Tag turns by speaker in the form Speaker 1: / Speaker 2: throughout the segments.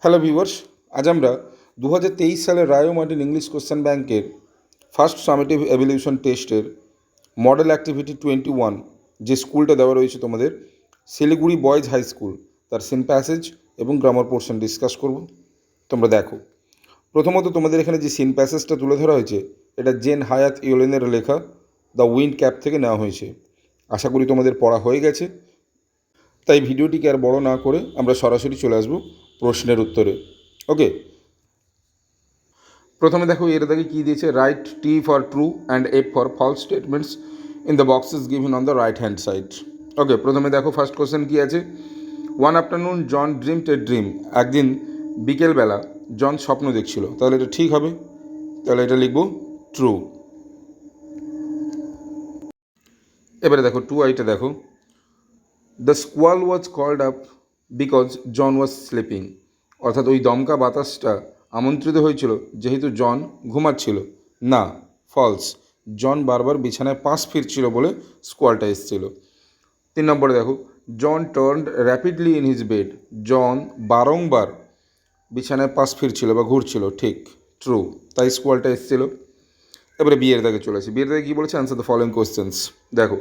Speaker 1: Hello viewers, আজ আমরা 2023 সালের রায় মার্টিন ইংলিশ কোশ্চেন ব্যাংকের ফার্স্ট সামেটিভ এভলিউশন টেস্টের মডেল অ্যাক্টিভিটি 21 যে স্কুলটা দেওয়া রয়েছে তোমাদের শিলিগুড়ি বয়েজ হাই স্কুল, তার সিন প্যাসেজ এবং গ্রামার পোর্শন ডিসকাস করব। তোমরা দেখো, প্রথমত তোমাদের এখানে যে সিন প্যাসেজটা তুলে ধরা হয়েছে এটা জেন হায়াত ইয়োলেনের লেখা দ্য উইন্ড ক্যাপ থেকে নেওয়া হয়েছে। আশা করি তোমাদের পড়া হয়ে গেছে, তাই ভিডিওটিকে আর বড় না করে আমরা সরাসরি চলে আসবো প্রশ্নের উত্তরে। ওকে, প্রথমে দেখো এর দাগে কী দিয়েছে, write T for true and F for false statements in the boxes given on the right hand side. Okay, প্রথমে দেখো ফার্স্ট কোশ্চেন কী আছে, one afternoon John dreamed a dream, একদিন বিকেলবেলা জন স্বপ্ন দেখছিল, তাহলে এটা ঠিক হবে, তাহলে এটা লিখব ট্রু। এবারে দেখো টু আইটা দেখো, the squall was called up because John was sleeping, অর্থাৎ ওই দমকা বাতাসটা আমন্ত্রিত হয়েছিল যেহেতু জন ঘুমাচ্ছিল। না, ফলস, জন বারবার বিছানায় পাশ ফিরছিল বলে স্কোয়ালটা এসেছিল। 3 নম্বরে দেখো, John turned rapidly in his bed, John বারংবার বিছানায় পাশ ফিরছিল বা ঘুরছিল, ঠিক, ট্রু, তাই স্কোয়ালটা এসেছিল। এবারে বিয়ের দাগে চলে আসি, বিয়ের দাগে কী বলেছে, অ্যান্সার দ্য ফলোয়িং কোয়েশ্চেন্স। দেখো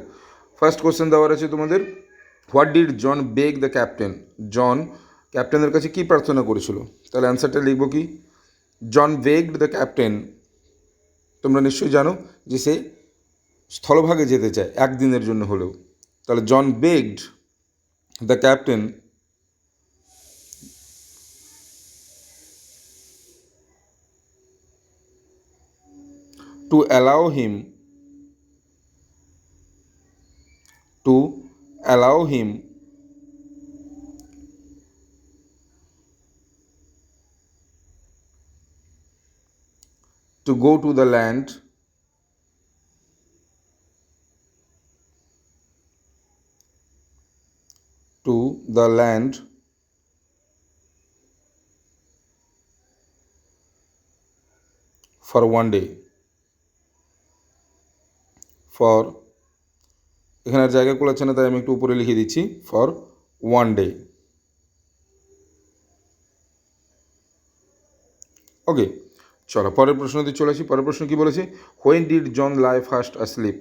Speaker 1: ফার্স্ট কোয়েশ্চেন দেওয়ার আছে তোমাদের, what did John beg the captain, John ক্যাপ্টেনের কাছে কী প্রার্থনা করেছিল, তাহলে অ্যান্সারটা লিখব কি, জন বেগড দ্য ক্যাপ্টেন, তোমরা নিশ্চয়ই জানো যে সে স্থলভাগে যেতে চায় একদিনের জন্য হলেও, তাহলে John begged the captain to allow him to allow him to go to the land for one day, for এখানে আর জায়গা কুলাচ্ছে না তাই আমি একটু উপরে লিখে দিচ্ছি, ফর ওয়ান ডে। ওকে, চলো পরের প্রশ্নতে চলে আসি। পরের প্রশ্ন কী বলেছে, when did John lie first asleep,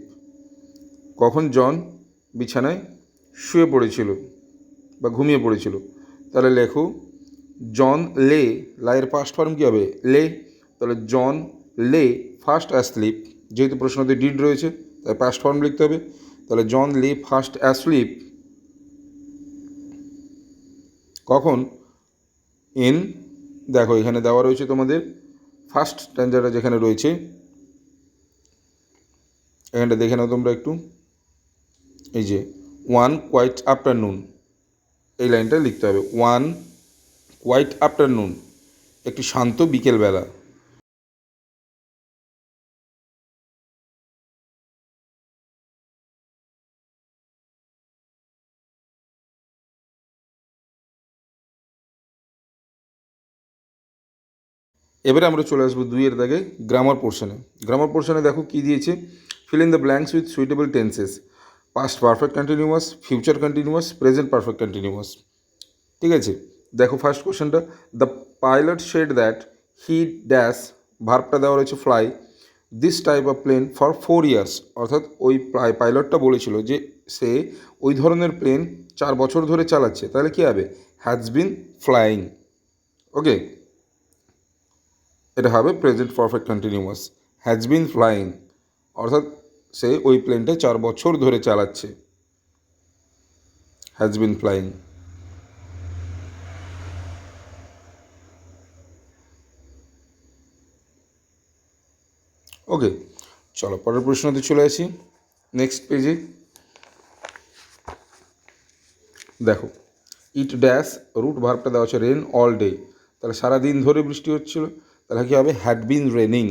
Speaker 1: কখন জন বিছানায় শুয়ে পড়েছিল বা ঘুমিয়ে পড়েছিল, তাহলে লেখো জন লে, লাইয়ের পাস্ট ফর্ম কী হবে, লে, তাহলে জন লে ফার্স্ট অ্যাসলিপ, যেহেতু প্রশ্নতে ডিড রয়েছে তাই পাস্ট ফর্ম লিখতে হবে, তাহলে জন লে ফার্স্ট অ্যাসলিপ কখন, ইন, দেখো এখানে দেওয়া রয়েছে তোমাদের ফার্স্ট স্ট্যান্ডার্ডে যেখানে রয়েছে, এখানটা দেখে নাও তোমরা একটু, এই যে ওয়ান কোয়াইট আফটারনুন, এই লাইনটা লিখতে হবে, ওয়ান কোয়াইট আফটারনুন, একটি শান্ত বিকেলবেলা। এবারে আমরা চলে আসবো দুইয়ের দাগে গ্রামার পোর্শনে। গ্রামার পোর্শনে দেখো কী দিয়েছে, fill in the blanks with suitable tenses, past perfect continuous, future continuous, present perfect continuous. ঠিক আছে, দেখো ফার্স্ট কোশ্চেনটা, the pilot said that he dash, ভার্বটা দেওয়া রয়েছে fly, this type of plane for 4 years, অর্থাৎ ওই পাইলটটা বলেছিল যে সে ওই ধরনের প্লেন 4 বছর ধরে চালাচ্ছে, তাহলে কী হবে, হ্যাজ বিন ফ্লাইং। ওকে, এটা হবে present perfect continuous, has been flying, অর্থাৎ সে ওই প্লেনটা 4 বছর ধরে চালাচ্ছে, হ্যাজ বিন ফ্লাইং। ওকে, চলো পরের প্রশ্নতে চলে আসি, নেক্সট পেজে দেখো, ইট ড্যাশ, রুট ভার্বটা দেওয়া আছে রেন অল ডে, তাহলে সারাদিন ধরে বৃষ্টি হচ্ছিল, তাহলে কী হবে, had been raining,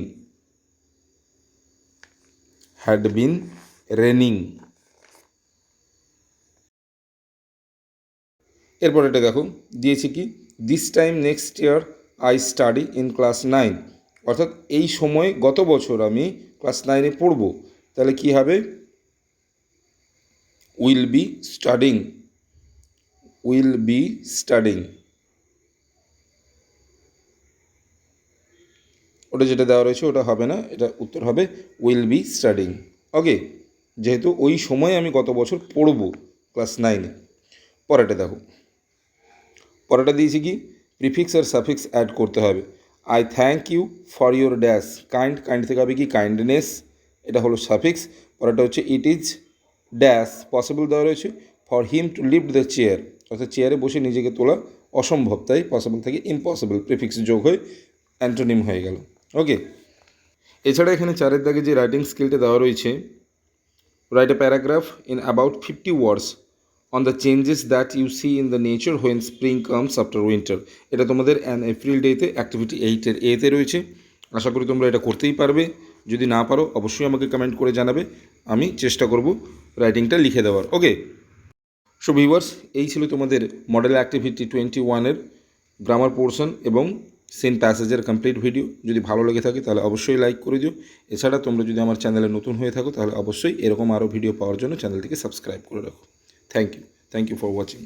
Speaker 1: had been raining. এরপর এটা দেখো দিয়েছে কি, this time next year I study in class 9, অর্থাৎ এই সময় গত বছর আমি ক্লাস 9-এ পড়ব, তাহলে কী হবে, will be studying, will be studying. ওটা যেটা দেওয়া রয়েছে ওটা হবে না, এটা উত্তর হবে উইল বি স্টাডিং। ওকে, যেহেতু ওই সময় আমি গত বছর পড়বো ক্লাস 9-এ। পরেরটা দেখো, পরেরটা দিয়েছি কি প্রিফিক্স আর সাফিক্স অ্যাড করতে হবে। I thank you for your dash kind, kind থেকে হবে কি কাইন্ডনেস, এটা হলো সাফিক্স। পরেরটা হচ্ছে ইট ইজ ড্যাশ পসিবল দেওয়া রয়েছে for him to lift the chair, অর্থাৎ চেয়ারে বসে নিজেকে তোলা অসম্ভব, তাই পসিবল থেকে ইম্পসিবল প্রিফিক্স যোগ হয়ে অ্যান্টোনিম হয়ে গেল। ওকে, এছাড়া এখানে 4-এর দাগে যে রাইটিং স্কিলটা দেওয়া রয়েছে, write a paragraph in about 50 words on the changes that you see in the nature when spring comes after winter. এটা তোমাদের অ্যান এপ্রিল ডেতে অ্যাক্টিভিটি 8-এর এতে রয়েছে। আশা করি তোমরা এটা করতেই পারবে। যদি না পারো অবশ্যই আমাকে কমেন্ট করে জানাবে, আমি চেষ্টা করব রাইটিংটা লিখে দেওয়ার। ওকে, সো ভিউয়ার্স, এই ছিল তোমাদের মডেল অ্যাক্টিভিটি 21-এর গ্রামার পোর্শন এবং সেম প্যাসেজের কমপ্লিট ভিডিও। যদি ভালো লেগে থাকে তাহলে অবশ্যই লাইক করে দিও। এছাড়া তোমরা যদি আমার চ্যানেলে নতুন হয়ে থাকো তাহলে অবশ্যই এরকম আরও ভিডিও পাওয়ার জন্য চ্যানেলটিকে সাবস্ক্রাইব করে রাখো। Thank you for watching.